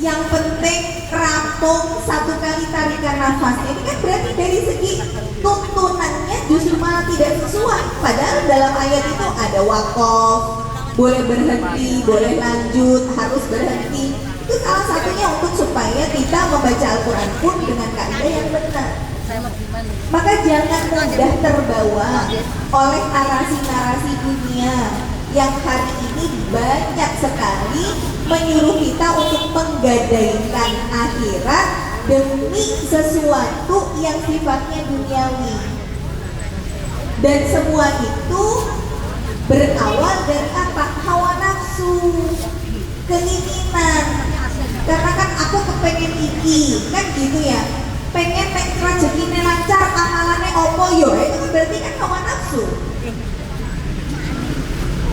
Yang penting rampung satu kali tarikan nafas. Ini kan berarti dari segi tuntunannya justru malah tidak sesuai. Padahal dalam ayat itu ada waqaf, boleh berhenti, boleh lanjut, harus berhenti. Itu salah satunya untuk supaya kita membaca Al-Quran pun dengan kaidah yang benar. Maka jangan mudah terbawa oleh narasi-narasi dunia yang hari ini banyak sekali menyuruh kita untuk menggadaikan akhirat demi sesuatu yang sifatnya duniawi. Dan semua itu berawal dari apa? Hawa nafsu, keinginan. Karena kan aku kepengen iki, kan gitu ya. Pengen nek rezekine lancar, amalannya opo yo, itu kan berarti kan hawa nafsu.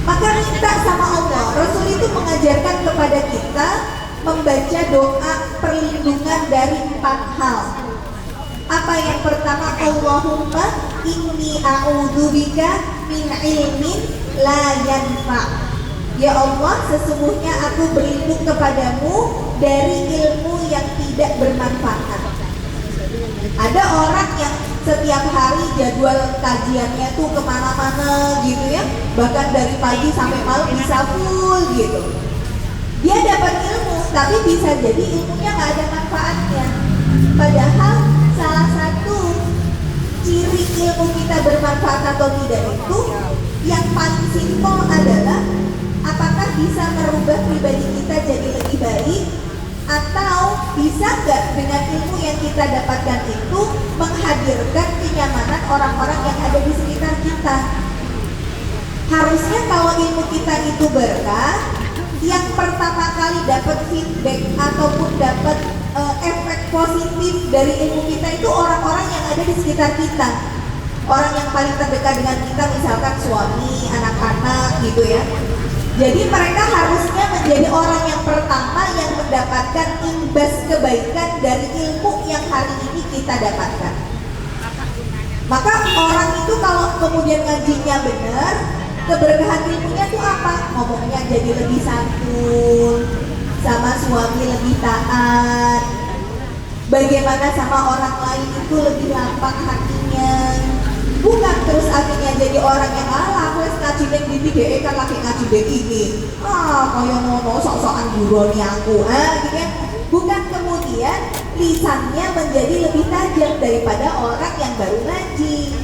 Maka minta sama Allah. Rasul itu mengajarkan kepada kita membaca doa perlindungan dari 4 hal. Apa yang pertama? Allahumma inni a'udzubika min ilmin la yanfa. Ya Allah, sesungguhnya aku berlindung kepadamu dari ilmu yang tidak bermanfaat. Ada orang yang setiap hari jadwal kajiannya tuh kemana-mana gitu ya, bahkan dari pagi sampai malam bisa full gitu. Dia dapat ilmu, tapi bisa jadi ilmunya nggak ada manfaatnya. Padahal salah satu ciri ilmu kita bermanfaat atau tidak itu yang paling simpel adalah apakah bisa merubah pribadi kita jadi lebih baik, atau bisa nggak dengan ilmu yang kita dapatkan itu menghadirkan kenyamanan orang-orang yang ada di sekitar kita. Harusnya kalau ilmu kita itu berkah, yang pertama kali dapat feedback ataupun dapat efek positif dari ilmu kita itu orang-orang yang ada di sekitar kita. Orang yang paling terdekat dengan kita, misalkan suami, anak-anak gitu ya. Jadi mereka harusnya menjadi orang yang pertama yang mendapatkan imbas kebaikan dari ilmu yang hari ini kita dapatkan. Maka orang itu kalau kemudian ngajinya benar, keberkahan ilmunya itu apa? Ngomongnya jadi lebih santun, sama suami lebih taat, bagaimana sama orang lain itu lebih lapang hatinya. Bukan terus akhirnya jadi orang yang aku ngaji ning di DE kan lagi ngaji dek ini. Kaya ngono sok-sokan buroni aku. Gitu ya. Bukan kemudian lisannya menjadi lebih tajam daripada orang yang baru ngaji.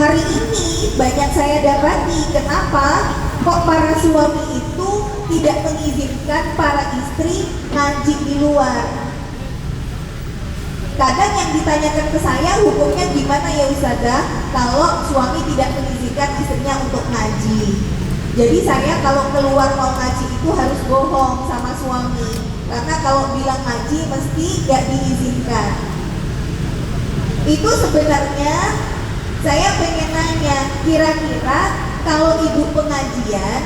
Hari ini banyak saya dapati kenapa kok para suami itu tidak mengizinkan para istri ngaji di luar. Kadang yang ditanyakan ke saya, hukumnya gimana ya Ustazah kalau suami tidak mengizinkan istrinya untuk ngaji. Jadi saya kalau keluar mau ngaji itu harus bohong sama suami, karena kalau bilang ngaji mesti gak diizinkan. Itu sebenarnya saya pengen nanya, kira-kira kalau ibu pengajian,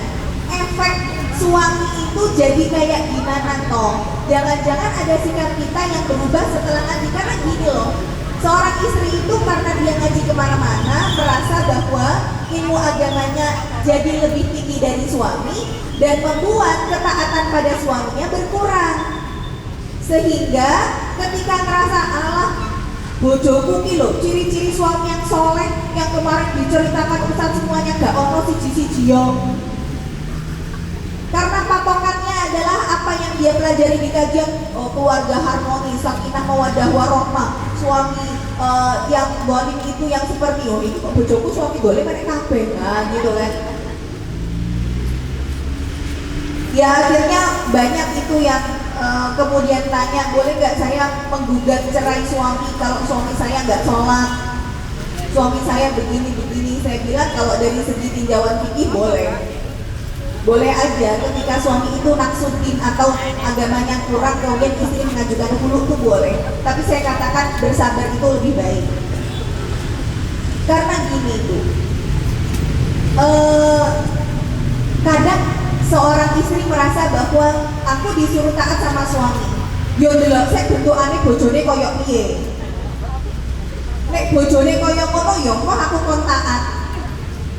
efek suami itu jadi kayak gimana toh? Jangan-jangan ada sikap kita yang berubah setelah ngaji. Karena gini loh, seorang istri itu karena dia ngaji kemana-mana merasa bahwa ilmu agamanya jadi lebih tinggi dari suami dan membuat ketaatan pada suaminya berkurang. Sehingga ketika ngerasa Allah bojoku ki lho, ciri-ciri suami yang soleh yang kemarin diceritakan Ustaz semuanya gak ono siji-siji yo. Karena patokannya adalah apa yang dia pelajari di kajian, keluarga harmoni, sakinah mawaddah warahmah, suami yang zalim itu yang seperti itu kok bojoku suami boleh mereka kabeh. Nah, gitu kan. Ya akhirnya banyak itu yang kemudian tanya, boleh nggak saya menggugat cerai suami kalau suami saya nggak sholat, suami saya begini-begini. Saya bilang kalau dari segi tinjauan fikih boleh aja ketika suami itu naksudin atau agamanya kurang kemudian istri mengajukan hulu itu boleh. Tapi saya katakan bersabar itu lebih baik. Karena gini tuh, kadang seorang istri merasa bahwa aku disuruh taat sama suami. Yo ndelok sik bentukane bojone koyo piye. Nek bojone koyo ngono yo kok aku kon taat.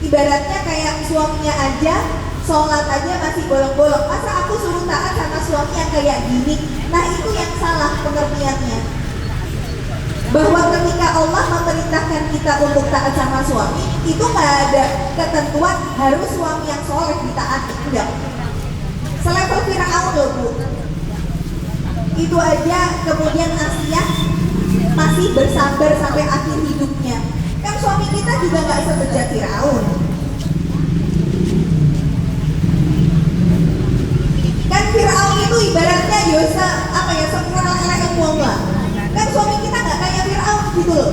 Ibaratnya kayak suaminya aja sholat aja masih bolong-bolong, masa aku suruh taat sama suami suami yang kayak gini. Nah itu yang salah pengertiannya, bahwa ketika Allah memerintahkan kita untuk taat sama suami, itu nggak ada ketentuan harus suami yang soleh ditaati, enggak. Selevel Fir'aun loh Bu, itu aja kemudian Asiyah masih bersabar sampai akhir hidupnya. Kan suami kita juga nggak sebejat Fir'aun. Kan Fir'aun itu ibaratnya Yosa apa ya, sempurna elek wong lah. Kan suami kita nggak kayak Fir'aun gitu loh.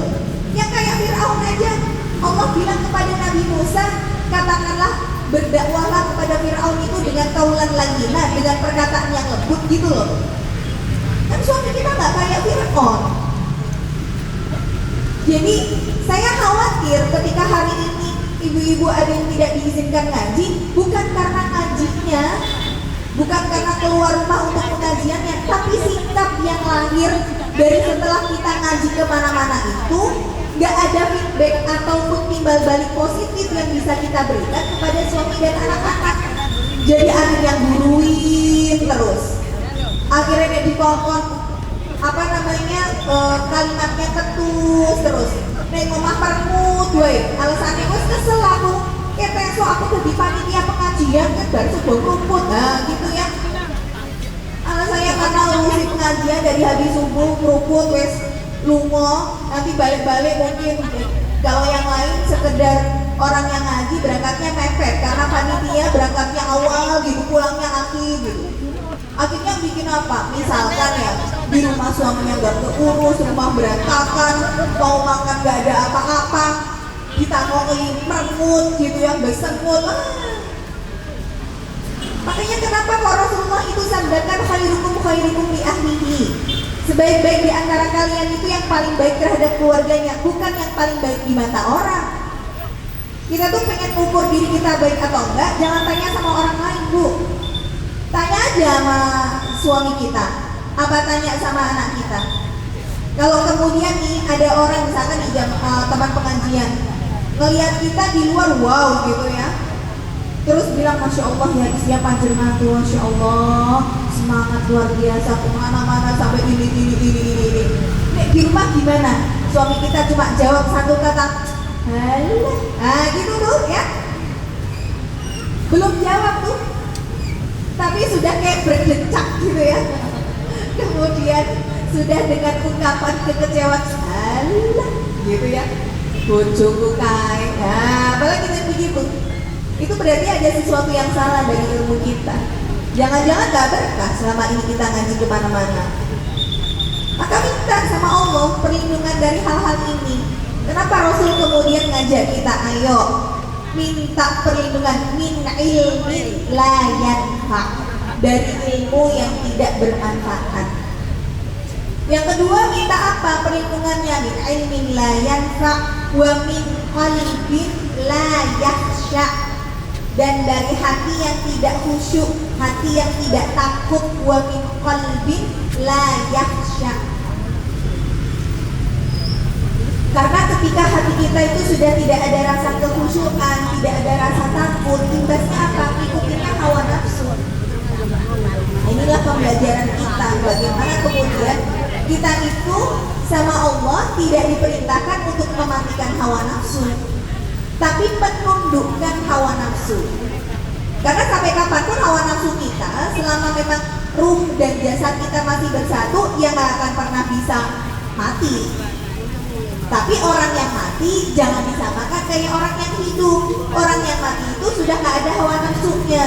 Yang kayak Fir'aun aja Allah bilang kepada Nabi Musa, katakanlah berdakwahlah kepada Fir'aun itu dengan kaulan layyinah, dengan perkataan yang lembut gitu loh. Kan suami kita nggak kayak Fir'aun. Jadi saya khawatir ketika hari ini ibu-ibu ada yang tidak diizinkan ngaji, bukan karena ngajinya, bukan karena keluar rumah untuk pengajiannya, tapi sikap yang lahir dari setelah kita ngaji kemana-mana itu nggak ada feedback ataupun timbal balik positif yang bisa kita berikan kepada suami dan anak-anak. Jadi ada yang guruin terus, akhirnya dia dikongkon apa namanya kalimatnya ketus terus, nek ngomah permut, woi alasannya wes kesel aku, keteso aku tuh di panitia pengajian kan baru sebuah rumput, nah gitu ya. Alasannya karena urusi pengajian dari habis subuh keruput wes lungo, nanti balik-balik mungkin kalau yang lain sekedar orang yang ngaji berangkatnya mepet karena panitia berangkatnya awal gitu, pulangnya akhir gitu. Akhirnya bikin apa? Misalkan ya di rumah suaminya gak keurus, rumah berantakan, mau makan gak ada apa-apa, ditangoi mermut gitu yang besengut. Makanya kenapa kok Rasulullah itu sabdakan khairukum li ahlihi, sebaik-baik di antara kalian itu yang paling baik terhadap keluarganya, bukan yang paling baik di mata orang. Kita tuh pengen ukur diri kita baik atau enggak, jangan tanya sama orang lain Bu. Tanya aja sama suami kita, apa tanya sama anak kita. Kalau kemudian nih ada orang misalkan di teman pengajian ngelihat kita di luar wow gitu ya, terus bilang Masya Allah ya isinya panjenengan tuh Masya Allah semangat luar biasa kemana-mana sampai ini. Nek di rumah gimana? Suami kita cuma jawab satu kata halah, nah gitu tuh ya, belum jawab tuh tapi sudah kayak berdecak gitu ya. Kemudian sudah dengan ungkapan kekecewaan alah gitu ya, bojoku kae. Nah, apalagi kita begitu, itu berarti ada sesuatu yang salah dari ilmu kita. Jangan-jangan gak berkah selama ini kita ngaji kemana-mana. Maka minta sama Allah perlindungan dari hal-hal ini. Kenapa Rasul kemudian ngajak kita ayo minta perlindungan min ilmin la yanfa, dari ilmu yang tidak bermanfaat. Yang kedua minta apa perlindungannya? Min ilmin la yanfa wa min qalbin la yakhsha, dan dari hati yang tidak khusyuk, hati yang tidak takut, wa min qalbin la yakhsha. Karena ketika hati kita itu sudah tidak ada rasa kekhusyukan, tidak ada rasa takut, imbasnya apa? Ikutinya hawa nafsu. Inilah pembelajaran kita, bagaimana kemudian kita itu sama Allah tidak diperintahkan untuk mematikan hawa nafsu, tapi menundukkan hawa nafsu. Karena sampai kapanpun hawa nafsu kita, selama memang ruh dan jasad kita masih bersatu, ya nggak akan pernah bisa mati. Tapi orang yang mati jangan disamakan kayak orang yang hidup. Orang yang mati itu sudah nggak ada hawa nafsunya.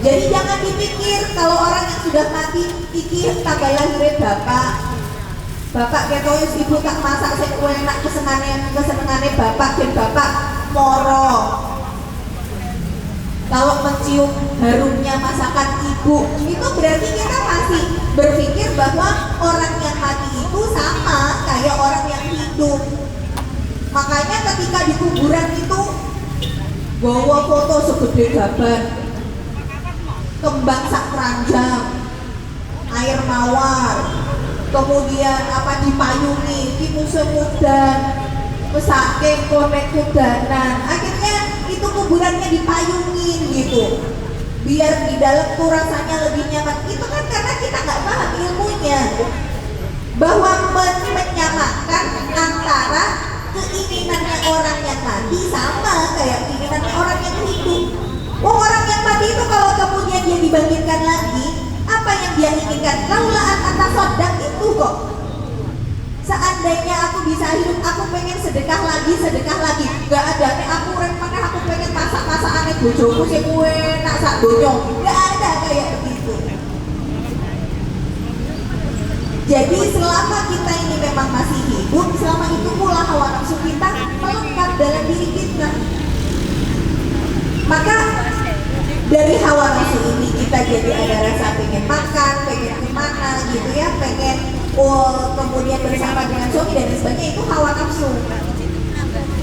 Jadi jangan dipikir kalau orang yang sudah mati iki tambah lahirnya bapak ketois ibu tak masak saya enak kesenangannya bapak dan bapak moro. Kalau mencium harumnya masakan ibu, itu berarti kita masih berpikir bahwa orang yang mati itu sama kayak orang yang hidup. Makanya ketika di kuburan itu bawa foto segede gaban, kembang sak keranjang, air mawar, kemudian apa dipayungi, dimusuh-mudan, mesake konek kudanan. Akhirnya itu kuburannya dipayungin gitu, biar di dalam tuh rasanya lebih nyaman. Itu kan karena seperti itu kalau kemudian dia dibangkitkan lagi, apa yang dia inginkan? Laulaan atas sodak itu kok. Seandainya aku bisa hidup, aku pengen sedekah lagi. Gak ada, nih aku mana aku pengen masak aneh bojoku sing enak sak donya. Gak ada kayak begitu. Jadi selama kita ini memang masih hidup, selama itu pula hawa nafsu kita melekat dalam diri kita. Maka dari hawa nafsu ini kita jadi ada rasa pengen makan, pengen kemana gitu ya, pengen kemudian bersama dengan suami dan sebagainya, itu hawa nafsu.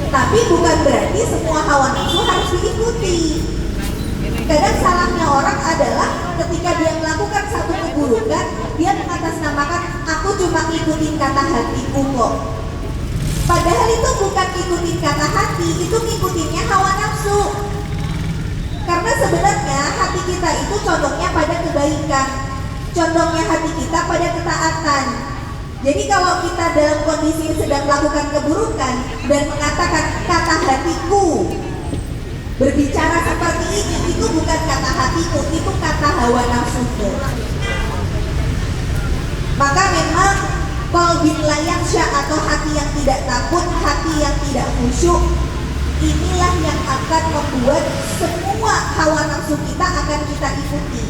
Tapi bukan berarti semua hawa nafsu harus diikuti. Kadang salahnya orang adalah ketika dia melakukan satu keburukan, dia mengatasnamakan aku cuma ngikutin kata hatiku kok. Padahal itu bukan ngikutin kata hati, itu ngikutinnya hawa nafsu. Karena sebenarnya hati kita itu condongnya pada kebaikan, condongnya hati kita pada ketaatan. Jadi kalau kita dalam kondisi sedang melakukan keburukan dan mengatakan kata hatiku berbicara seperti ini, itu bukan kata hatiku, itu kata hawa nafsuku. Maka memang qalbin la yakhsha atau hati yang tidak takut, hati yang tidak khusyuk, inilah yang akan membuat semua hawa nafsu kita akan kita ikuti.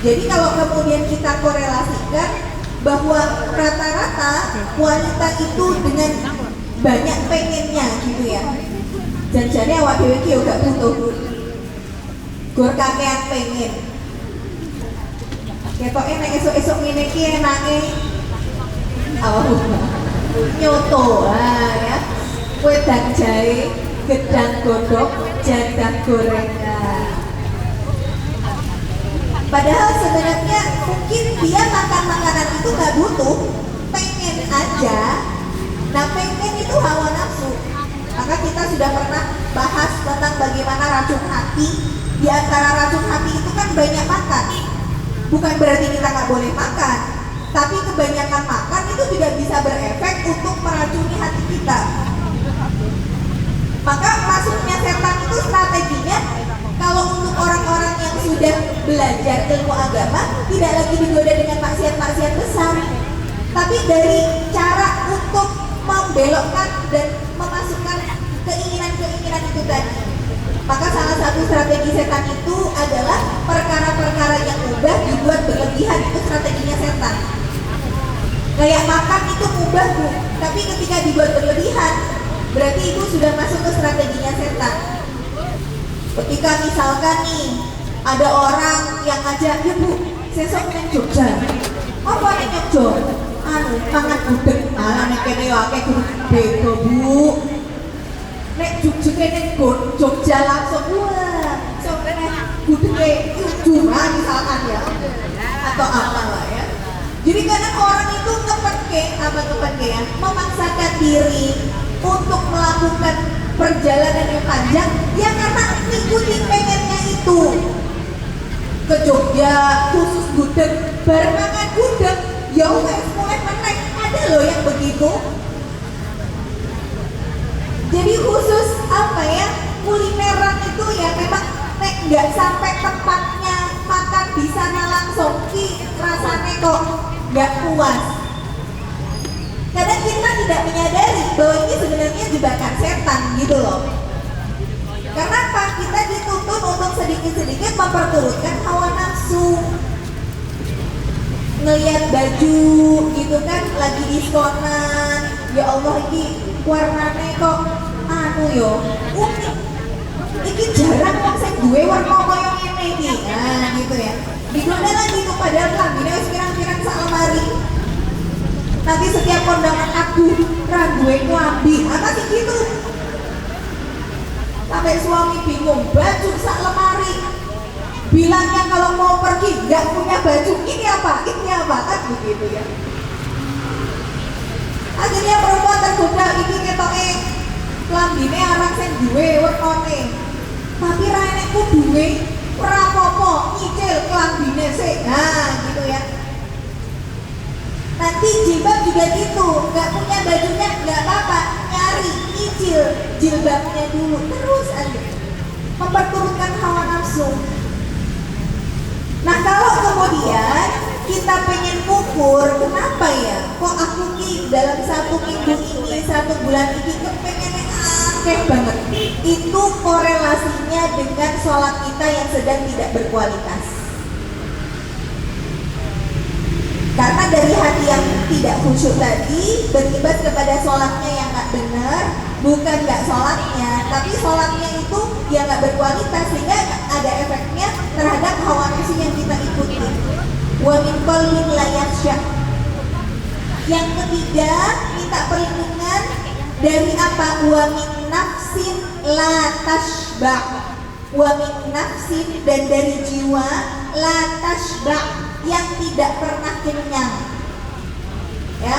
Jadi kalau kemudian kita korelasikan bahwa rata-rata wanita itu dengan banyak pengennya gitu ya, janjane awak dhewe iki yo gak butuh gor kakean pengen ketoke nek esuk-esuk ngene iki enake nyoto ya, wedang jahe, gedang godhog, jadah gorengan. Padahal sebenarnya mungkin dia makan makanan itu gak butuh, pengen aja. Nah pengen itu hawa nafsu. Maka kita sudah pernah bahas tentang bagaimana racun hati. Di antara racun hati itu kan banyak makan. Bukan berarti kita gak boleh makan, tapi kebanyakan makan itu juga bisa berefek untuk meracuni hati kita. Maka masuknya setan itu strateginya, kalau untuk orang-orang yang sudah belajar ilmu agama, tidak lagi digoda dengan maksiat-maksiat besar, tapi dari cara untuk membelokkan dan memasukkan keinginan-keinginan itu tadi. Maka salah satu strategi setan itu adalah perkara-perkara yang mubah dibuat berlebihan, itu strateginya setan. Kayak makan itu mubah Bu, tapi ketika dibuat berlebihan, berarti itu sudah masuk ke strateginya setan. Ketika misalkan nih ada orang yang ngajak, ya Bu, sesok neng Jogja. Apa neng Jogja? Mangan gudeg. Alah nek kene yo akeh bego Bu. Nek Jogja neng Jogja langsung wah, sok neh gudege cuma misalkan ya. Atau apa lah ya. Jadi kadang orang itu ngepeke ya, memaksakan diri untuk melakukan perjalanan yang panjang ya karena ngikutin pengennya itu. Ke Jogja khusus gudeg, bareng makan gudeg ya wes mulai meneng, ada loh yang begitu. Jadi khusus apa ya, kulineran itu ya memang nek nggak sampai tempatnya makan di sana langsung ki rasanya kok nggak puas. Kadang kita tidak menyadari bahwa ini sebenarnya jebakan setan gitu loh. Karena apa? Kita dituntut untuk sedikit-sedikit memperturutkan hawa nafsu. Ngelihat baju gitu kan lagi diskonan, ya Allah ini warnanya kok yo unik. Iki jarang kok sing duwe warna koyo ngene iki. Nah gitu ya. Digoda lagi tuh padahal lambine wis pirang-pirang sak lemari. Nanti setiap kondangan aku randuwe klambi, apa sih gitu. Sampai suami bingung, baju sak lemari. Bilangnya kalau mau pergi nggak punya baju, ini apa kan begitu ya. Akhirnya perempuan tergoda, iki ketoke klambine arang sing duwe wetone. Tapi ra enekku duwe, ora apa-apa, nyicil klambine sik. Nah, gitu ya. Nanti jilbab juga gitu, nggak punya bajunya nggak apa-apa, nyari, nyicil jilbabnya dulu, terus aja memperturutkan hawa nafsu. Nah kalau kemudian kita pengen ukur, kenapa ya kok aku dalam 1 minggu ini, 1 bulan ini kepengennya akeh banget, itu korelasinya dengan sholat kita yang sedang tidak berkualitas. Karena dari hati yang tidak khusyuk tadi berimbas kepada sholatnya yang nggak benar, bukan nggak sholatnya, tapi sholatnya itu yang nggak berkualitas, sehingga ada efeknya terhadap hawa nafsu yang kita ikuti. Wa min qalbin la yakhsha. Yang ketiga, minta perlindungan dari apa? Wa min nafsin la tashba. Wa min nafsin, dan dari jiwa la tashba, yang tidak pernah kenyang. Ya,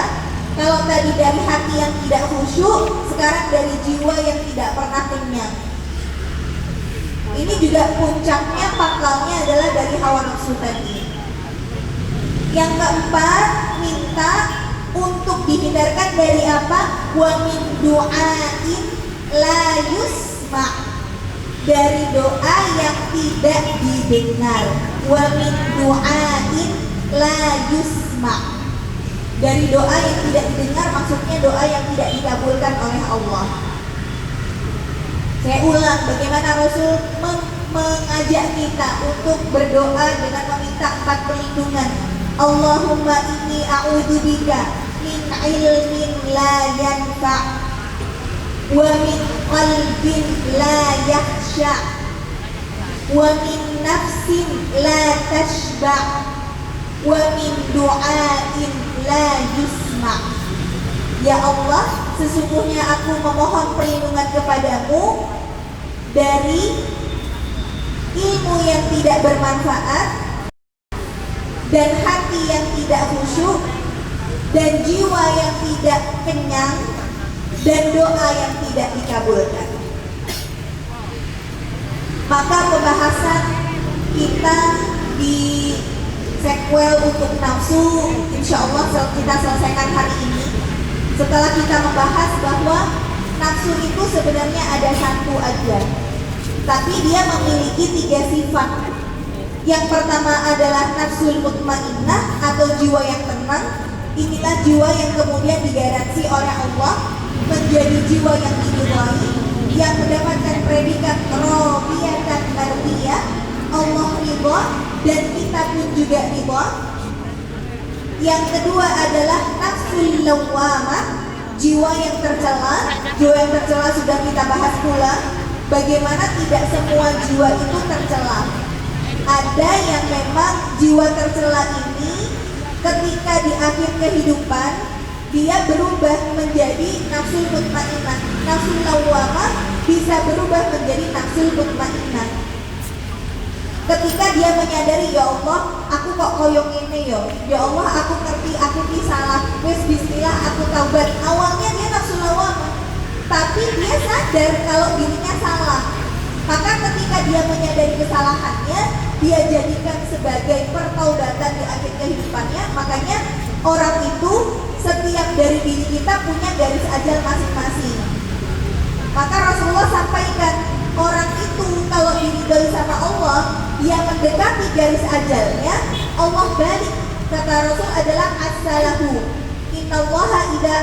kalau tadi dari hati yang tidak khusyuk, sekarang dari jiwa yang tidak pernah kenyang. Ini juga puncaknya, pangkalnya adalah dari hawa nafsu tadi. Yang keempat, minta untuk dihindarkan dari apa? Wa min du'ain la yusma, dari doa yang tidak didengar. Wa min du'ain la yusma, dari doa yang tidak didengar, maksudnya doa yang tidak dikabulkan oleh Allah. Saya ulang, bagaimana Rasul mengajak kita untuk berdoa dengan meminta 4 perlindungan. Allahumma inni a'udzubika min ilmin la yanfa' wa min qalbin la yakhsha wa min nafsin la tashba' wa min du'ain la yusma. Ya Allah, sesungguhnya aku memohon perlindungan kepadamu dari ilmu yang tidak bermanfaat, dan hati yang tidak khusyuk, dan jiwa yang tidak kenyang, dan doa yang tidak dikabulkan. Maka pembahasan kita di sequel untuk nafsu, insya Allah kita selesaikan hari ini. Setelah kita membahas bahwa nafsu itu sebenarnya ada 1 aja, tapi dia memiliki 3 sifat. Yang pertama adalah nafsul mutmainnah atau jiwa yang tenang. Inilah jiwa yang kemudian digaransi oleh Allah menjadi jiwa yang diridhai, yang mendapatkan predikat radiyatan mardiyah, Allah ridha dan kita pun juga ridha. Yang kedua adalah nafsul lawwamah, jiwa yang tercela. Jiwa yang tercela sudah kita bahas pula, bagaimana tidak semua jiwa itu tercela. Ada yang memang jiwa tercela ini ketika di akhir kehidupan dia berubah menjadi nafsul mutmainnah. Nafsul lawwamah bisa berubah menjadi nafsul mutmainnah ketika dia menyadari, ya Allah, aku kok koyong ini yo, ya Allah, aku ngerti, aku salah, wes bismillah, aku taubat. Awalnya dia nafsul lawwamah, tapi dia sadar kalau dirinya salah. Maka ketika dia menyadari kesalahannya, dia jadikan sebagai pertaubatan di akhir kehidupannya. Makanya orang itu, setiap dari diri kita punya garis ajal masing-masing. Maka Rasulullah sampaikan, orang itu kalau diridhoi sama Allah, dia mendekati garis ajalnya, Allah balik. Kata Rasul adalah as-salahu. Innallaha idza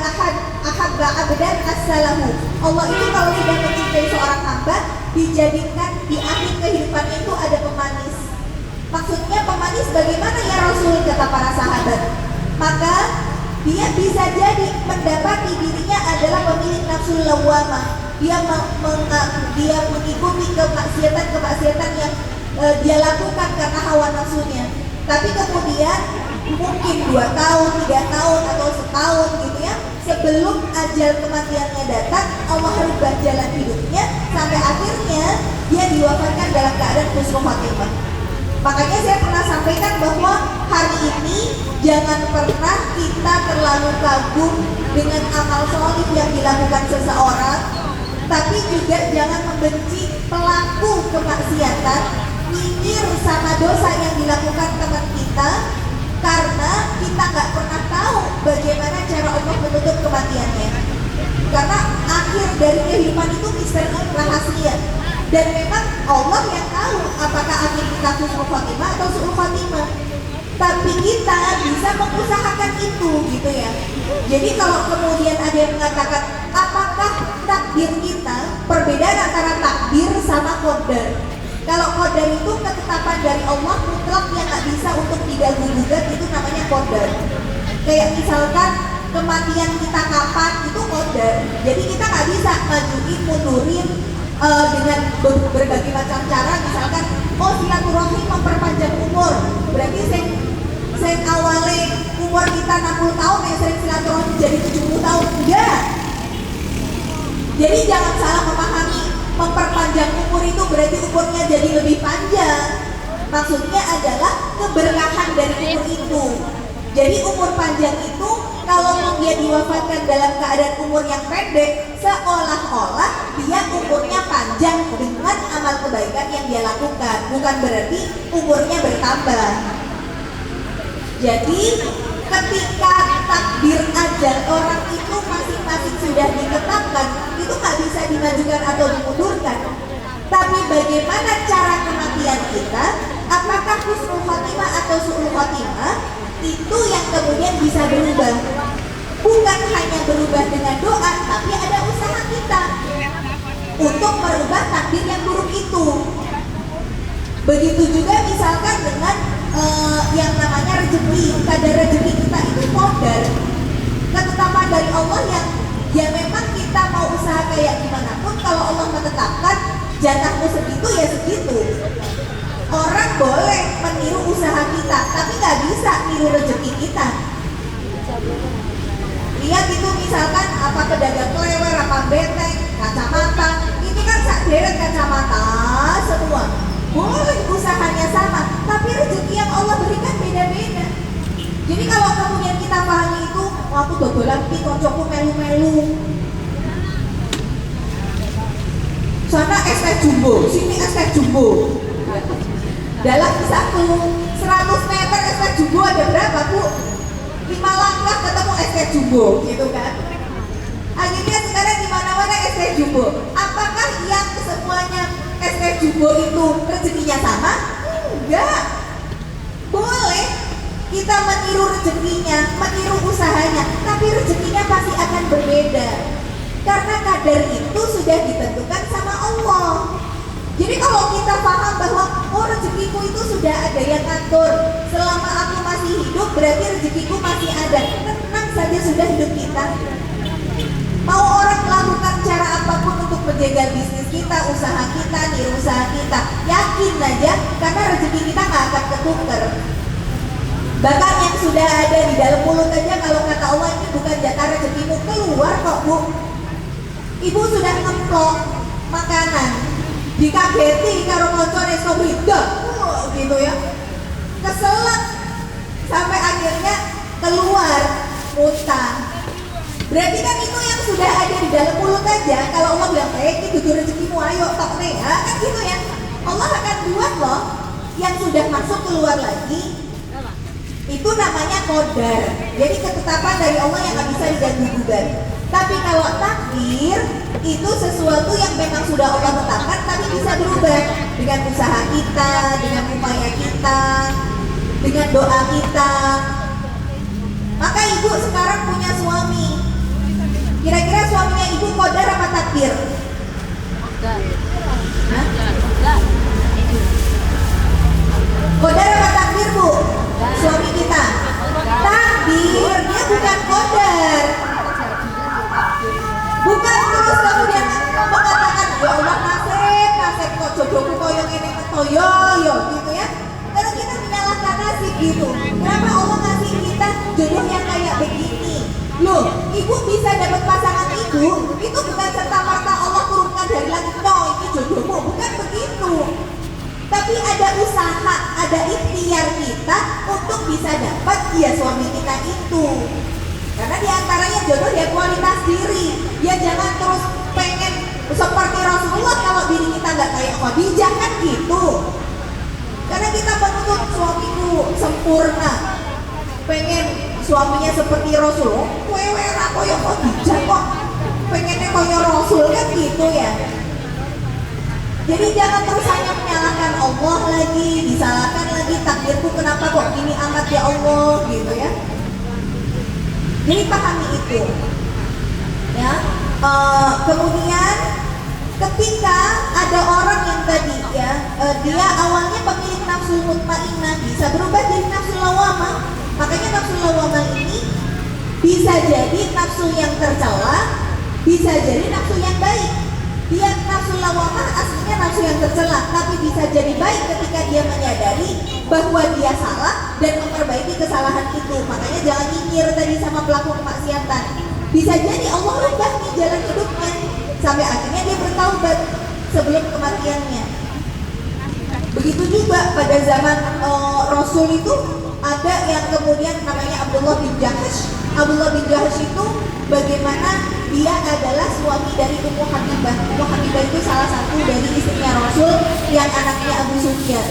ahabba abdan as-salahu. Allah itu kalau sudah mencintai seorang hamba, dijadikan di akhir kehidupannya itu ada pemanis. Maksudnya pemanis bagaimana ya Rasul, kata para sahabat. Maka dia bisa jadi mendapati dirinya adalah pemilik nafsul lawwamah. Dia mengikuti kemaksiatan yang dia lakukan karena hawa nafsunya. Tapi kemudian mungkin 2 tahun, 3 tahun atau setahun gitu ya, sebelum ajal kematiannya datang, Allah rubah jalan hidupnya sampai akhirnya dia diwafatkan dalam keadaan husnul khotimah. Makanya saya pernah sampaikan bahwa hari ini jangan pernah kita terlalu kagum dengan amal solih yang dilakukan seseorang, tapi juga jangan membenci pelaku kemaksiatan, nyinyir sama dosa yang dilakukan teman kita, karena kita nggak pernah tahu bagaimana cara Allah menutup kematiannya. Karena akhir dari kehidupan itu misteri rahasia, dan memang Allah yang tahu apakah apakah akhir kita husnul khotimah atau su'ul khotimah. Tapi kita bisa mengusahakan itu gitu ya. Jadi kalau kemudian ada yang mengatakan apakah takdir kita, perbedaan antara takdir sama qadar. Kalau qadar itu ketetapan dari Allah mutlak yang nggak bisa untuk diganggu-gugat, itu namanya qadar. Kayak misalkan kematian kita kapan, itu qadar. Jadi kita nggak bisa majuin, mundurin dengan berbagai macam cara. Misalkan silaturahmi memperpanjang umur, berarti saya awalnya umur kita 60 tahun yang sering silaturahmi jadi 70 tahun. Enggak. Jadi jangan salah memahami, memperpanjang umur itu berarti umurnya jadi lebih panjang. Maksudnya adalah keberkahan dari umur itu. Jadi umur panjang itu kalau dia diwafatkan dalam keadaan umur yang pendek, seolah-olah dia umurnya panjang dengan amal kebaikan yang dia lakukan, bukan berarti umurnya bertambah. Jadi ketika takdir ajal orang itu masing-masing sudah ditetapkan, itu nggak bisa dimajukan atau dimundurkan. Tapi bagaimana cara kematian kita, apakah husnul khotimah atau su'ul khotimah, itu yang kemudian bisa berubah. Bukan hanya berubah dengan doa, tapi ada usaha kita untuk merubah takdir yang buruk itu. Begitu juga misalkan dengan yang namanya rezeki. Kadar rezeki kita itu qadar, ketetapan dari Allah yang memang kita mau usaha kayak gimana pun, kalau Allah menetapkan jatahmu segitu ya segitu. Orang boleh meniru usaha kita, tapi nggak bisa niru rezeki kita. Lihat itu misalkan apa pedagang klewer, apa benteng, kacamata, ini kan sakderet kacamata semua. Boleh usahanya sama, tapi rezeki yang Allah berikan beda-beda. Jadi kalau kemudian kita pahami itu, aku dodolan ki koncoku melu-melu. Sana es teh jumbo, sini es teh jumbo. Dalam 100 meter es teh jumbo ada berapa, Bu? 5 langkah ketemu es teh jumbo, gitu kan? Akhirnya sekarang di mana-mana es teh jumbo. Apakah yang semuanya es teh jumbo itu rezekinya sama? Enggak. Boleh kita meniru rezekinya, meniru usahanya, tapi rezekinya pasti akan berbeda. Karena kadar itu sudah ditentukan sama Allah. Jadi kalau kita paham bahwa rezekiku itu sudah ada yang ngatur, selama aku masih hidup berarti rezekiku masih ada, tenang saja sudah hidup kita. Mau orang melakukan cara apapun untuk menjaga bisnis kita, usaha kita, niru usaha kita, yakin aja karena rezeki kita nggak akan ketuker. Bahkan yang sudah ada di dalam mulut aja, kalau kata Allah ini bukan jatah rezekimu, keluar kok, Bu. Ibu sudah ngeplok makanan, dikageti karo koncone sobrida, gitu ya, keselak sampai akhirnya keluar muntah. Berarti kan itu yang sudah ada di dalam mulut aja. Kalau Allah bilang ini tujuh rezekimu, ayo tok nih, kan gitu ya. Allah akan buat loh yang sudah masuk keluar lagi. Itu namanya qadar. Jadi ketetapan dari Allah yang nggak bisa diganggu-gugat. Tapi kalau takdir itu sesuatu yang memang sudah Allah tetapkan, tapi bisa berubah dengan usaha kita, dengan upaya kita, dengan doa kita. Maka ibu sekarang punya suami. Kira-kira suaminya ibu qadar apa takdir? Qadar apa takdir, Bu? Suami kita takdir, dia bukan qadar. Bukan terus kemudian mengatakan ya Allah nasib kok jodohku koyo ngene toyo yo gitu ya. Karena kita menyalahkan nasib gitu. Kenapa Allah ngasih kita jodoh yang kayak begini? Loh, ibu bisa dapat pasangan ibu, itu bukan serta-merta Allah turunkan dari langit, no ini jodohmu, bukan begitu. Tapi ada usaha, ada ikhtiar kita untuk bisa dapat dia suami kita itu. Karena diantaranya jodoh ya kualitas diri. Ya jangan terus pengen seperti Rasulullah kalau diri kita nggak kayak Khadijah, kan gitu. Karena kita menuntut suamiku sempurna, pengen suaminya seperti Rasulullah, wewe ra koyo Khadijah kok pengennya koyo Rasul, kan gitu ya. Jadi jangan terus hanya menyalahkan Allah lagi, disalahkan lagi, takdirku kenapa kok gini amat ya Allah gitu ya. Jadi pahami itu ya. Kemudian ketika ada orang yang tadi ya, dia awalnya pemilik nafsu mutmainnah bisa berubah jadi nafsu lawamah. Makanya nafsu lawamah ini bisa jadi nafsu yang tercela, bisa jadi nafsu yang baik. Dia nafsu lawamah aslinya nafsu yang tercela, tapi bisa jadi baik ketika dia menyadari bahwa dia salah dan memperbaiki kesalahan itu. Makanya jangan nyinyir tadi sama pelaku kemaksiatan. Bisa jadi Allah rubah nih jalan hidupnya sampai akhirnya dia bertaubat sebelum kematiannya. Begitu juga pada zaman Rasul itu ada yang kemudian namanya Abdullah bin Jahash. Abdullah bin Jahash itu bagaimana dia adalah suami dari Ummu Habibah. Ummu Habibah itu salah satu dari istrinya Rasul yang anaknya Abu Sufyan.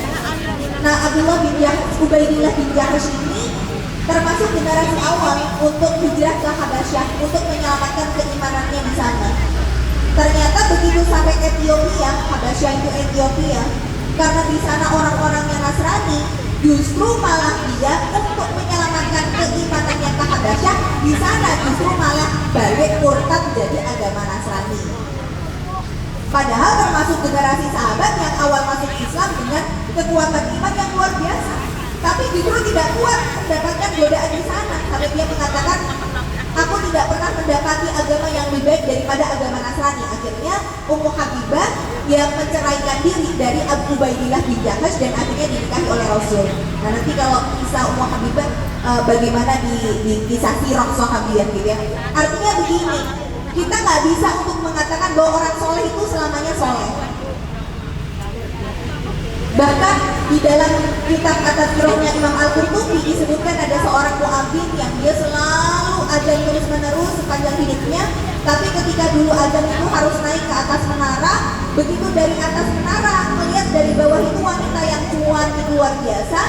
Nah, Abdullah bin Jahash, Ubaidillah bin Jahash ini termasuk generasi awal untuk hijrah ke Habasyah untuk menyelamatkan keimanannya di sana. Ternyata begitu sampai Ethiopia, Habasyah itu Ethiopia, karena di sana orang-orangnya Nasrani, justru malah dia untuk menyelamatkan keimanannya ke Habasyah, di sana justru malah balik murtad jadi agama Nasrani. Padahal termasuk generasi sahabat yang awal masuk Islam dengan kekuatan iman yang luar biasa, tapi justru tidak kuat mendapatkan godaan di sana sampai dia mengatakan, aku tidak pernah mendapati agama yang lebih baik daripada agama Nasrani. Akhirnya Ummu Habibah yang menceraikan diri dari Abu Ubaidillah bin Jahash dan akhirnya dinikahi oleh Rasul. Nah, nanti kalau kisah Ummu Habibah bagaimana di kisah sirah sahabiyah gitu ya. Artinya begini, kita nggak bisa untuk mengatakan bahwa orang soleh itu selamanya soleh. Bahkan di dalam kitab At-Tadhkirahnya Imam Al-Qurtubi disebutkan ada seorang muadzin yang dia selalu azan terus menerus sepanjang hidupnya, tapi ketika dulu azan itu harus naik ke atas menara, begitu dari atas menara melihat dari bawah itu wanita yang cuan itu luar biasa,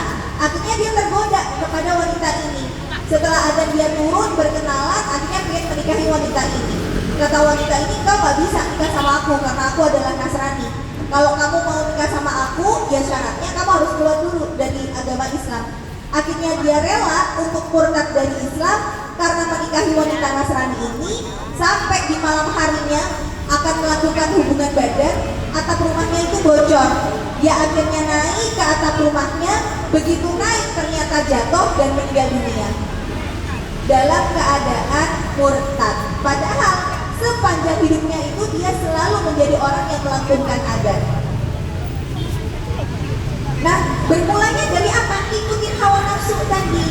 akhirnya dia tergoda kepada wanita ini. Setelah azan dia turun berkenalan, akhirnya ingin menikahi wanita ini. Kata wanita ini, kau gak bisa nikah sama aku karena aku adalah Nasrani. Kalau kamu mau nikah sama aku, ya syaratnya kamu harus keluar dulu dari agama Islam. Akhirnya dia rela untuk murtad dari Islam karena menikahi wanita Nasrani ini. Sampai di malam harinya akan melakukan hubungan badan, atap rumahnya itu bocor. Dia akhirnya naik ke atap rumahnya, begitu naik ternyata jatuh dan meninggal dunia dalam keadaan murtad. Padahal sepanjang hidupnya itu dia selalu menjadi orang yang melakukan adat. Nah, bermulanya dari apa? Ikutin hawa nafsu tadi.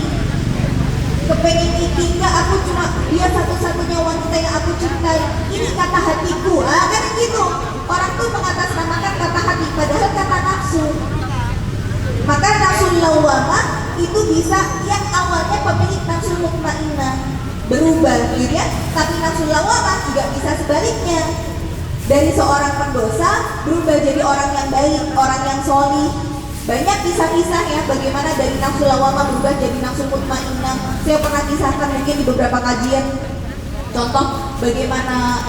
Kepengen ini, enggak, aku cuma dia satu-satunya wanita yang aku cintai. Ini kata hatiku. Kan gitu. Orang tuh mengatasnamakan kata hati padahal kata nafsu. Maka nafsu lawamah itu bisa yang awalnya pemilik nafsu mutmainnah berubah gitu ya, tapi nafsu lawamah juga bisa sebaliknya, dari seorang pendosa berubah jadi orang yang baik, orang yang solih. Banyak kisah-kisah ya bagaimana dari nafsu lawamah berubah jadi nafsu mutmainnah. Saya pernah kisahkan mungkin di beberapa kajian, contoh bagaimana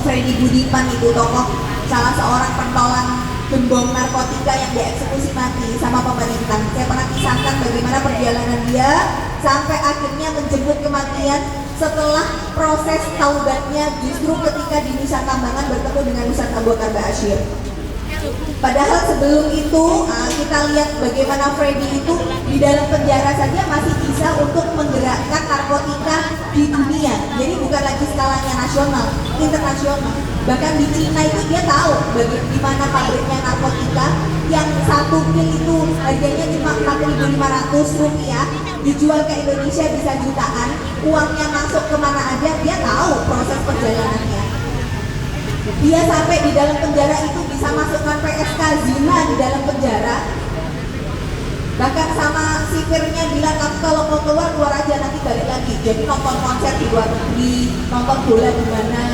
Freddy Budiman itu tokoh salah seorang pentolan gembong narkotika yang dieksekusi mati sama pemerintah. Saya pernah kisahkan bagaimana perjalanan dia sampai akhirnya menjemput kematian setelah proses taubatnya justru ketika di Nusa Kambangan bertemu dengan Ustaz Abu Bakar Ba'asyir. Padahal sebelum itu kita lihat bagaimana Freddy itu di dalam penjara saja masih bisa untuk menggerakkan narkotika di dunia. Jadi bukan lagi skalanya nasional, internasional. Bahkan di Cina itu dia tahu di mana pabriknya narkotika yang satu pil itu harganya cuma Rp4.500, dijual ke Indonesia bisa jutaan, uangnya masuk kemana aja dia tahu proses perjalanannya. Dia sampai di dalam penjara itu bisa masukkan PSK zina di dalam penjara. Bahkan sama sipirnya bilang, kamu kalau mau keluar aja, nanti balik lagi. Jadi nonton konser di luar negeri, nonton bola di mana,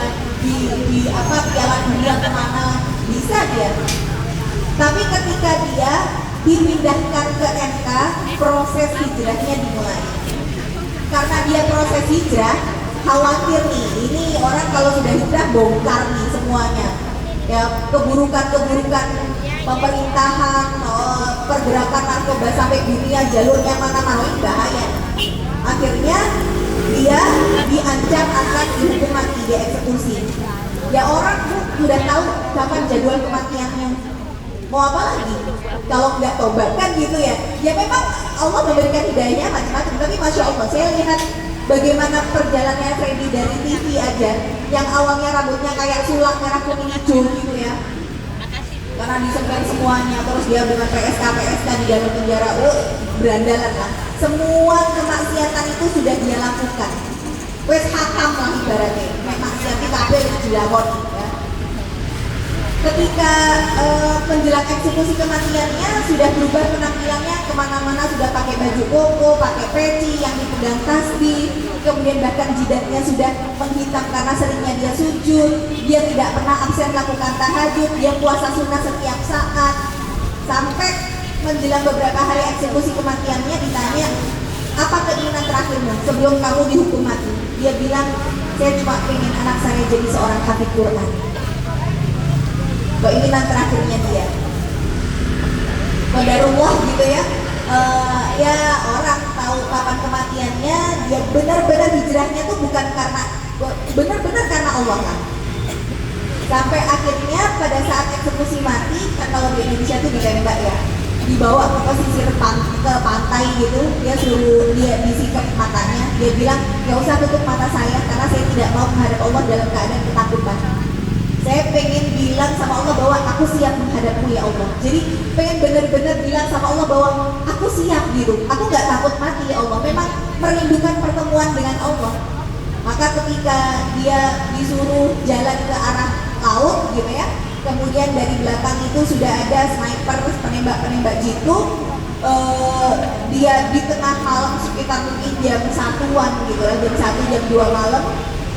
di apa Piala Dunia kemana, bisa dia. Tapi ketika dia dipindahkan ke MK, proses hijrahnya dimulai. Karena dia proses hijrah, khawatir nih, ini orang kalau sudah hijrah bongkar nih semuanya. ya keburukan-keburukan pemerintahan, pergerakan narkoba sampai dunia jalurnya mana-mana, ini bahaya. Akhirnya dia diancam akan dihukum mati, dieksekusi. Ya orang sudah tahu kapan jadwal kematiannya, mau apa lagi kalau nggak tobat kan gitu ya. Ya memang Allah memberikan hidayahnya macam-macam, tapi masya Allah saya lihat bagaimana perjalanannya Freddy dari TV aja, yang awalnya rambutnya kayak sulak merah kuning hijau gitu ya, karena disempel semuanya, terus dia dengan PSK di dalam penjara, berandalan lah. Semua kemaksiatan itu sudah dia lakukan, wes hakam lah ibaratnya, maksiat itu kabeh wis dilakon ya. Ketika menjelang eksekusi kematiannya sudah berubah penampilannya, kemana-mana sudah pakai baju koko, pakai peci yang dipegang tasbih, kemudian bahkan jidatnya sudah menghitam karena seringnya dia sujud. Dia tidak pernah absen melakukan tahajud, dia puasa sunnah setiap saat. Sampai menjelang beberapa hari eksekusi kematiannya ditanya, apa keinginan terakhirmu sebelum kamu dihukum mati? Dia bilang, saya cuma ingin anak saya jadi seorang hafidz Quran. Keinginan terakhirnya dia. Qadarullah gitu ya. Ya orang tahu kapan kematiannya, dia benar-benar hijrahnya tuh bukan karena, benar-benar karena Allah kan. Sampai akhirnya pada saat eksekusi mati, kan kalau di Indonesia tuh ditembak ya, dibawa ke pesisir ke pantai gitu, dia suruh dia disikap matanya, dia bilang nggak usah tutup mata saya karena saya tidak mau menghadap Allah dalam keadaan ketakutan. Saya pengen bilang sama Allah bahwa aku siap menghadapmu ya Allah. Jadi pengen benar-benar bilang sama Allah bahwa aku siap gitu, aku nggak takut mati ya Allah. Memang merindukan pertemuan dengan Allah. Maka ketika dia disuruh jalan ke arah laut gitu ya, kemudian dari belakang itu sudah ada sniper, penembak-penembak jitu. Dia di tengah malam sekitar mungkin jam 1-an gitu ya, jam 1 jam 2 malam,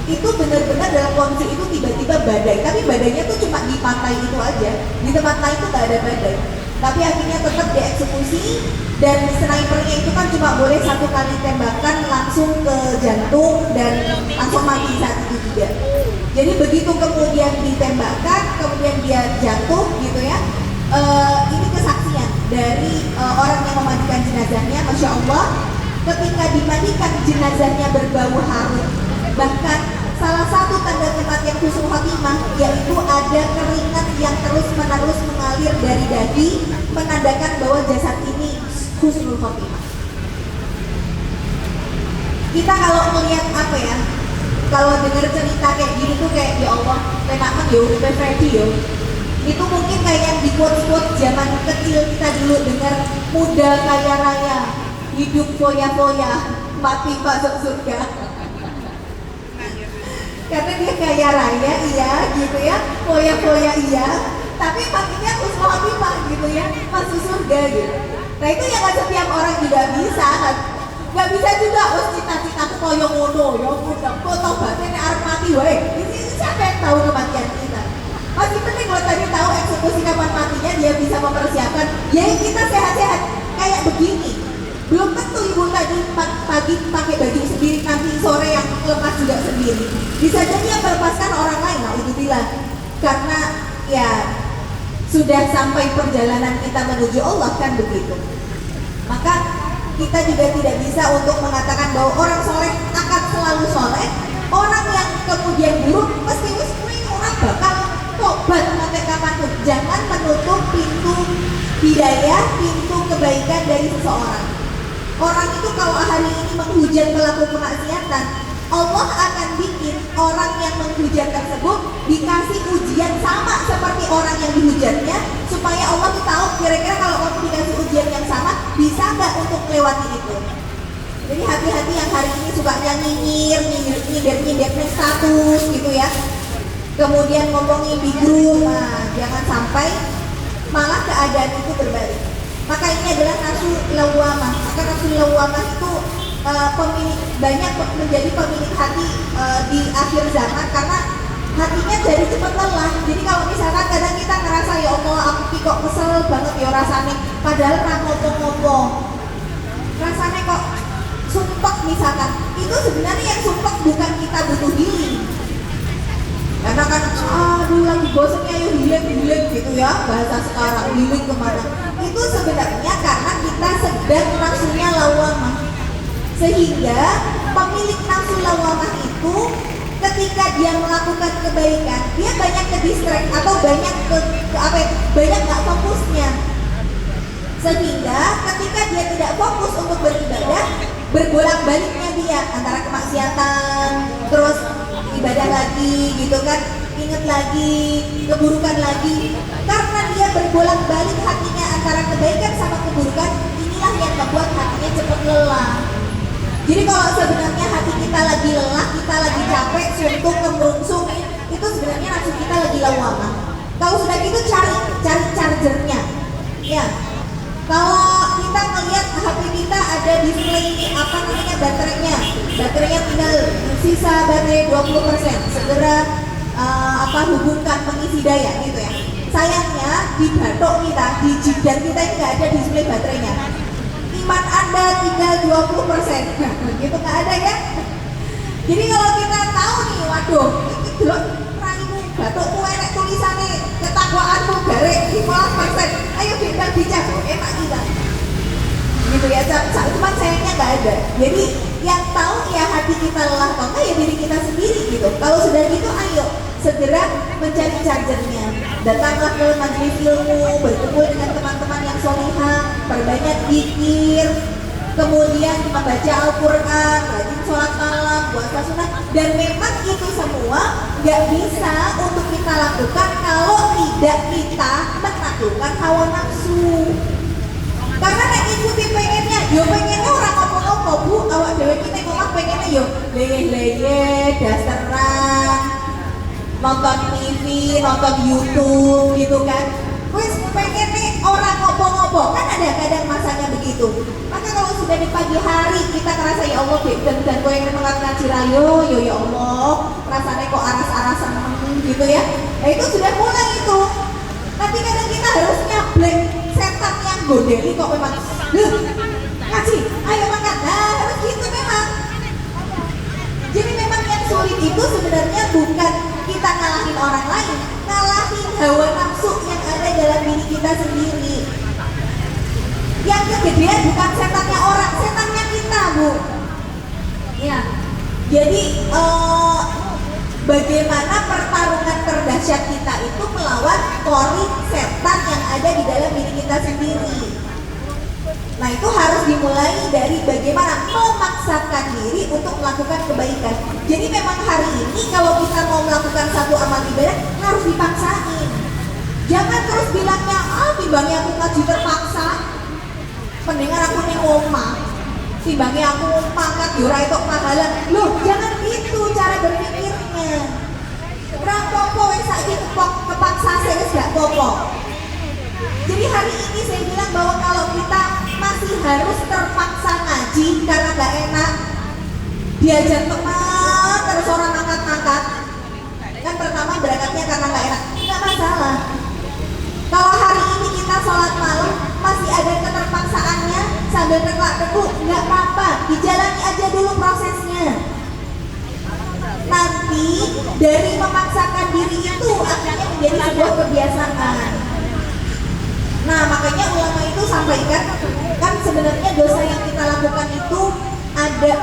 itu benar-benar dalam kondisi itu tiba-tiba badai, tapi badainya tuh cuma di pantai itu aja, di tempat lain tuh gak ada badai. Tapi akhirnya tetap dieksekusi, dan snipernya itu kan cuma boleh 1 kali tembakan langsung ke jantung dan langsung mati saat itu juga. Jadi begitu kemudian ditembakkan, kemudian dia jatuh gitu ya. Ini kesaksian dari orang yang memandikan jenazahnya, masya Allah. Ketika dimandikan jenazahnya berbau harum. Bahkan salah satu tanda kematian husnul khotimah yaitu ada keringat yang terus-menerus mengalir dari dahi, menandakan bahwa jasad ini husnul khotimah. Kita kalau melihat apa ya, kalau dengar cerita kayak gini tuh kayak ya Allah, penakan ya udah Freddy yo. Itu mungkin kayak yang di quote-quote zaman kecil kita dulu dengar, muda kaya raya, hidup foya-foya, mati masuk surga. Karena dia kaya raya iya gitu ya, foya-foya iya, tapi matinya husnul khotimah gitu ya, masuk surga gitu. Nah itu yang setiap orang juga bisa kan. Gak bisa juga, cita-cita aku koyo ngono, ya udah, kok tobatnya arep mati wae. Ini siapa yang tahu kematian kita? Masih penting kalau tadi tahu eksekusi kapan matinya, dia bisa mempersiapkan. Ya kita sehat-sehat kayak begini. Belum tentu ibu tadi pagi pakai baju sendiri, nanti sore yang lepas juga sendiri. Bisa jadi yang melepaskan orang lain, nah itu bilang. Karena ya sudah sampai perjalanan kita menuju Allah kan begitu. Maka kita juga tidak bisa untuk mengatakan bahwa orang soleh akan selalu soleh. Orang yang kemudian buruk mesti orang bakal tobat sampai kapanpun. Jangan menutup pintu hidayah, pintu kebaikan dari seseorang. Orang itu kalau hari ini menghujat pelaku kemaksiatan, Allah akan bikin orang yang menghujat tersebut dikasih ujian sama seperti orang yang dihujatnya, supaya Allah tuh tahu kira-kira kalau kamu dikasih ujian yang sama bisa nggak untuk melewati itu. Jadi hati-hati yang hari ini sukanya nyindir status gitu ya, kemudian ngomongin di grup, nah jangan sampai malah keadaan itu berbalik. Maka ini adalah nafsu lawamah. Maka nafsu lawamah itu banyak menjadi pemilik hati di akhir zaman, karena hatinya jadi cepat lelah. Jadi kalau misalkan kadang kita ngerasa ya Allah aku kok kesel banget ya rasanya, padahal ngomong-ngomong rasanya kok sumpek misalkan, itu sebenarnya yang sumpek bukan kita butuh healing, karena kan aduh lagi bosan ayo healing gitu ya, bahasa sekarang healing kemana. Itu sebenarnya karena kita sedang nafsunya lawamah, sehingga pemilik nafsu lawamah itu ketika dia melakukan kebaikan dia banyak ke distract atau banyak banyak nggak fokusnya, sehingga ketika dia tidak fokus untuk beribadah berbolak-baliknya dia antara kemaksiatan terus ibadah lagi gitu kan, ingat lagi keburukan lagi, karena dia berbolak-balik hatinya antara kebaikan sama keburukan. Inilah yang membuat hatinya cepat lelah. Jadi kalau sebenarnya hati kita lagi lelah, kita lagi capek, suntuk, kemerungsung, itu sebenarnya nafsu kita lagi lawamah. Kalau sudah gitu cari chargernya. Ya. Kalau kita melihat HP kita ada display baterainya tinggal sisa baterai 20%, segera hubungkan pengisi daya gitu ya. Sayangnya di batok kita, di jidat kita ini nggak ada display baterainya. Iman Anda tinggal 20%, gitu nggak ada ya. Jadi kalau kita tahu nih, waduh, ini delok raimu batukku enek tulisannya ketakwaanmu garek 15%, ayo kita bicara, enak kita. Gitu ya, cuman sayangnya nggak ada. Jadi yang tahu ya hati kita lelah atau enggak ya diri kita sendiri gitu. Kalau sudah gitu ayo segera mencari chargernya. Datanglah ke majelis ilmu, berkumpul dengan teman-teman yang solihah, perbanyak zikir, kemudian membaca Al-Quran, rajin sholat malam, puasa sunnah. Dan memang itu semua nggak bisa untuk kita lakukan kalau tidak kita menaklukkan hawa nafsu. Karena nek ikuti pengennya, yo pengennya orang apa-apa bu, awak dewe kita ngomong pengennya yo leye-leye, dasaran, nonton TV, nonton YouTube gitu kan. Wes pengennya orang ngopo-ngopo, kan ada kadang masanya begitu. Maka kalau sudah di pagi hari kita ngerasa ya Allah dan gue yang ngaji rayo, yo ya Allah, rasanya kok aras-arasan gitu ya. Nah itu sudah mulai itu. Nanti kadang kita harus nyablek setan yang godeli kok memang. Ngaji, ayo makan. Nah harus gitu memang. Jadi memang yang sulit itu sebenarnya bukan kita ngalahin orang lain, ngalahin hawa nafsu yang ada dalam diri kita sendiri. Yang kegedean bukan setannya orang, setannya kita bu. Ya, jadi bagaimana pertarungan terdahsyat kita itu melawan kori setan yang ada di dalam diri kita sendiri. Nah itu harus dimulai dari bagaimana memaksakan diri untuk melakukan kebaikan. Jadi memang hari ini kalau kita mau melakukan satu amal ibadah harus dipaksain. Jangan terus bilangnya, timbangnya aku ngaji terpaksa, pendengar aku ning omah, timbangnya aku mangkat yura itu pahala. Loh jangan gitu cara berpikirnya. Orang popo wes saiki kepaksa saya gak popo. Jadi hari ini saya bilang bahwa kalau kita masih harus terpaksa ngaji karena gak enak, diajak teman terus orang angkat-angkat, kan pertama berangkatnya karena gak enak, gak masalah. Kalau hari ini kita sholat malam masih ada keterpaksaannya sambil tegak-teguk, nggak apa-apa, dijalani aja dulu prosesnya. Nanti dari memaksakan diri itu akhirnya menjadi sebuah kebiasaan. Nah makanya ulama itu sampaikan, kan sebenarnya dosa yang kita lakukan itu ada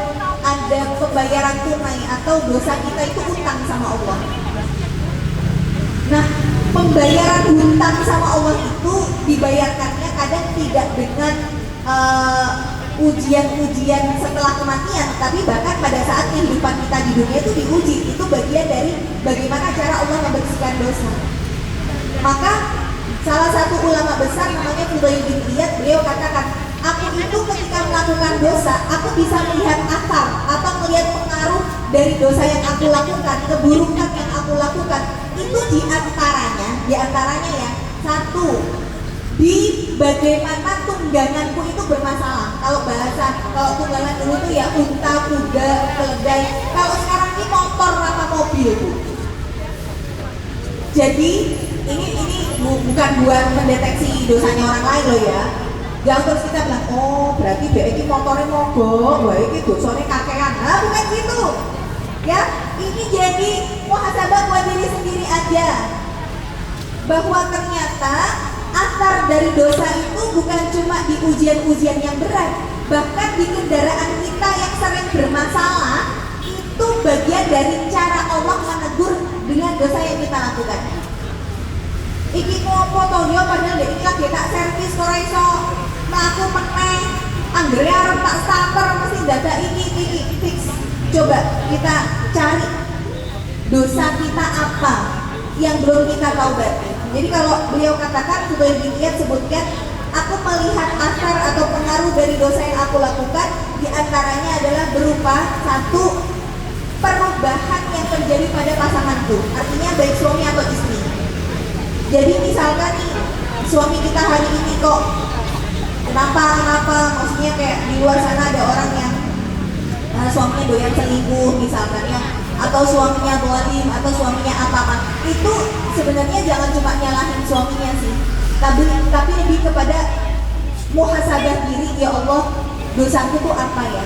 pembayaran tunai atau dosa kita itu utang sama Allah. Nah pembayaran hutang sama Allah itu dibayarkannya kadang tidak dengan ujian-ujian setelah kematian, tapi bahkan pada saat kehidupan kita di dunia itu diuji. Itu bagian dari bagaimana cara Allah membersihkan dosa. Maka salah satu ulama besar namanya Fudail bin Iyad, beliau katakan, aku itu ketika melakukan dosa, aku bisa melihat akar atau melihat pengaruh dari dosa yang aku lakukan, keburukan yang aku lakukan. Itu diantaranya ya, satu, di bagaimana tungganganku itu bermasalah. Kalau tunggangan dulu tuh ya unta, kuda, keledai. Kalau sekarang ini motor apa mobil bu. Jadi ini bukan buat mendeteksi dosanya orang lain loh ya. Jangan terus kita bilang, oh berarti ini motornya mogok, wah ini dosanya kakean. Nah bukan gitu. Ya, ini jadi muhasabah buat diri sendiri aja, bahwa ternyata akar dari dosa itu bukan cuma di ujian-ujian yang berat, bahkan di kendaraan kita yang sering bermasalah, itu bagian dari cara Allah menegur dengan dosa yang kita lakukan. Iki ngopo to yo padahal iki lagi tak servis ora iso mlaku meneh. Anggere arep tak starter mesti dadak iki fix. Coba kita cari dosa kita apa yang belum kita taubati. Jadi kalau beliau katakan, supaya dilihat sebutkan, aku melihat asar atau pengaruh dari dosa yang aku lakukan, diantaranya adalah berupa satu, perubahan yang terjadi pada pasanganku, artinya baik suami atau istri. Jadi misalkan nih, suami kita hari ini kok kenapa, maksudnya kayak di luar sana ada orang yang suaminya doyan selingkuh misalkan ya, atau suaminya zalim, atau suaminya apa, itu sebenarnya jangan cuma nyalahin suaminya sih, tapi lebih kepada muhasabah diri. Ya Allah, dosaku tuh apa ya,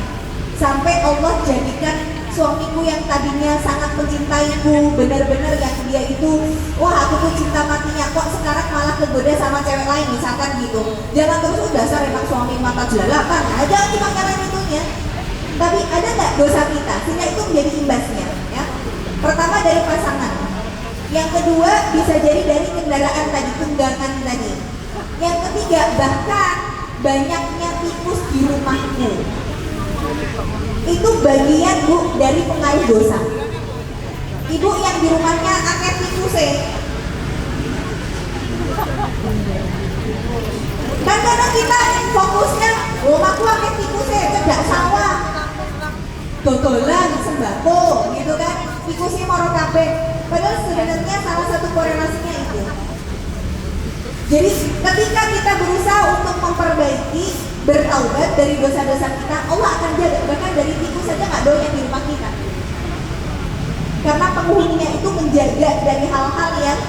sampai Allah jadikan suamiku yang tadinya sangat mencintaiku, benar-benar yang dia itu, wah aku tuh cinta matinya, kok sekarang malah kegoda sama cewek lain misalkan gitu. Jangan terus dasar emang suami mata jelalakan, jangan cuma nyalahin itunya, tapi ada nggak dosa kita sehingga itu menjadi imbasnya ya. Pertama dari pasangan, yang kedua bisa jadi dari kendaraan tadi, tunggangan tadi, yang ketiga bahkan banyaknya tikus di rumahku. Itu bagian Bu dari pengaruh dosa. Ibu yang di rumahnya akeh tikuse, kan kadang kita fokusnya rumahku akeh tikuse, cedak sawah, dodolan sembako gitu kan, tikusnya moro kabeh. Padahal sebenarnya salah satu korelasinya itu. Jadi ketika kita berusaha untuk memperbaiki, bertaubat dari dosa-dosa kita, Allah akan jaga. Bahkan dari tikus saja nggak doyan di rumah kita, karena penghuninya itu menjaga dari hal-hal yang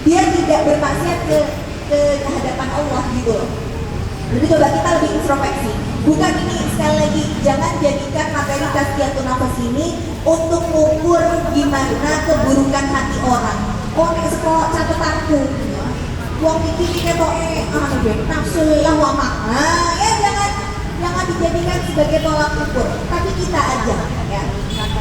dia tidak bermaksiat ke hadapan Allah gitu loh. Jadi coba kita lebih introspeksi. Bukan ini, sekali lagi, jangan jadikan materi tazkiyatun nafas ini untuk mengukur gimana keburukan hati orang. Oh nek sekolah catatanku, wong iki ketoke nafsu lawamah. Ya jangan dijadikan sebagai tolak ukur, tapi kita aja ya.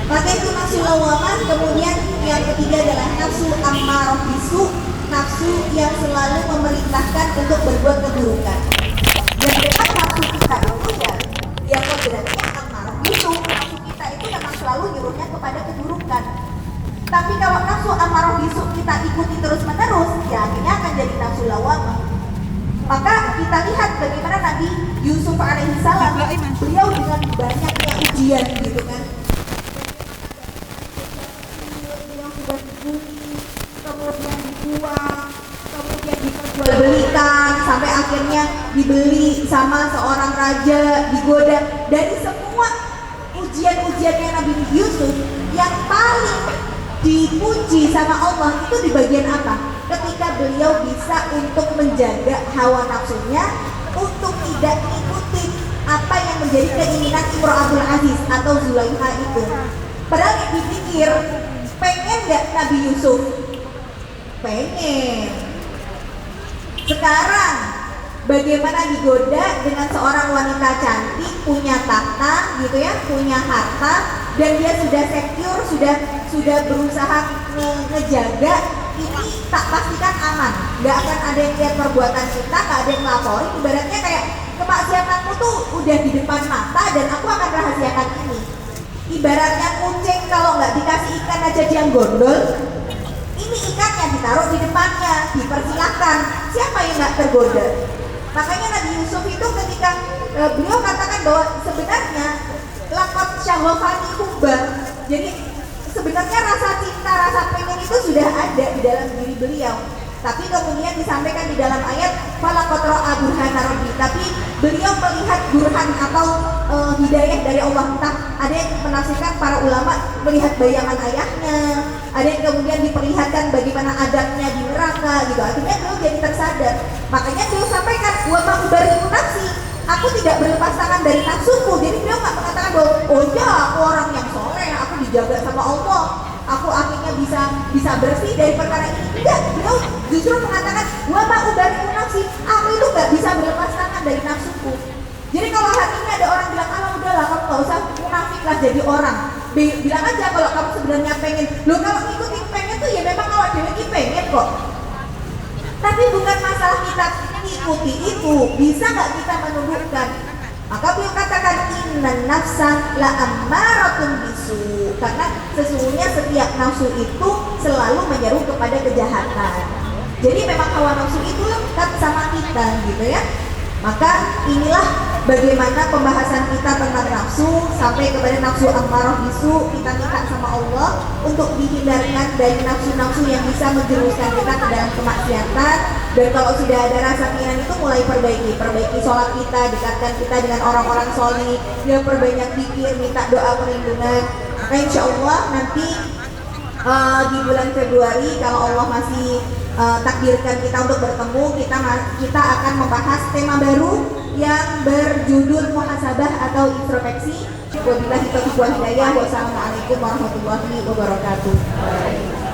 Maka itu nafsu lawamah. Kemudian yang ketiga adalah nafsu ammarah bisu, nafsu yang selalu memerintahkan untuk berbuat keburukan. Dan dengan nafsu kita itu ya kodratnya ammarah bisu, nafsu kita itu memang selalu nyuruhnya kepada keburukan. Tapi kalau nafsu ammarah bisu kita ikuti terus-menerus, ya akhirnya akan jadi nafsu lawamah. Maka kita lihat bagaimana Nabi Yusuf alaihissalam, beliau dengan banyaknya ujian gitu kan, yang sudah dibully, kemudian dibuang, kemudian diperjualbelikan, sampai akhirnya dibeli sama seorang raja, digoda. Dari semua ujian-ujiannya Nabi Yusuf, yang paling dipuji sama Allah itu di bagian apa? Ketika beliau bisa untuk menjaga hawa nafsunya, untuk tidak ikuti apa yang menjadi keinginan Imro'atul Aziz atau Zulaikha itu. Padahal yang dipikir, pengen gak Nabi Yusuf? Pengen. Sekarang bagaimana digoda dengan seorang wanita cantik, punya tahta gitu ya, punya harta, dan dia sudah secure, sudah berusaha ngejaga ini, tak pastikan aman, nggak akan ada yang lihat perbuatan kita, nggak ada yang laporin. Ibaratnya kayak kemaksiatanmu tuh udah di depan mata dan aku akan rahasiakan ini. Ibaratnya kucing kalau nggak dikasih ikan aja dia gondol, ini ikannya ditaruh di depannya, dipersilahkan, siapa yang nggak tergoda? Makanya Nabi Yusuf itu ketika beliau katakan bahwa sebenarnya lakot syahwafani hubba, jadi sebenarnya rasa cinta, rasa pengen itu sudah ada di dalam diri beliau. Tapi kemudian disampaikan di dalam ayat falaqad ra'a burhana rabbi, tapi beliau melihat burhan atau hidayah dari Allah. Entah ada yang menafsirkan para ulama melihat bayangan ayahnya, ada yang kemudian diperlihatkan bagaimana adabnya di neraka gitu. Akhirnya beliau jadi tersadar. Makanya beliau sampaikan wa ma ubari'u nafsi, aku tidak berlepas tangan dari nafsuku. Jadi beliau nggak mengatakan bahwa oh ya aku orang yang soleh, aku dijaga sama sama Allah, aku akhirnya bisa bersih dari perkara ini. Enggak, beliau justru mengatakan wa ma ubari'u nafsi, aku itu nggak bisa berlepas tangan dari nafsuku. Jadi kalau hari ini ada orang bilang, ah udahlah kamu nggak usah munafik lah jadi orang, bilang aja kalau kamu sebenarnya pengen. Loh kalau ngikutin pengen tuh ya memang awak dewe pengen kok. Tapi bukan masalah kita ikuti itu, bisa nggak kita menundukkan? Maka beliau katakan innan nafsa la ammaratun bisu, karena sesungguhnya setiap nafsu itu selalu menyeru kepada kejahatan. Jadi memang hawa nafsu itu lekat sama kita gitu ya. Maka inilah bagaimana pembahasan kita tentang nafsu sampai kepada nafsu ammarah bisu. Kita minta sama Allah untuk dihindarkan dari nafsu-nafsu yang bisa menjerumuskan kita ke dalam kemaksiatan. Dan kalau sudah ada rasa keinginan itu mulai perbaiki sholat kita, dekatkan kita dengan orang-orang soleh, ya perbanyak zikir, minta doa perlindungan. Maka insya Allah nanti di bulan Februari kalau Allah masih takdirkan kita untuk bertemu, kita akan membahas tema baru yang berjudul muhasabah atau introspeksi. Wabillahi taufiq wal hidayah. Wassalamualaikum warahmatullahi wabarakatuh.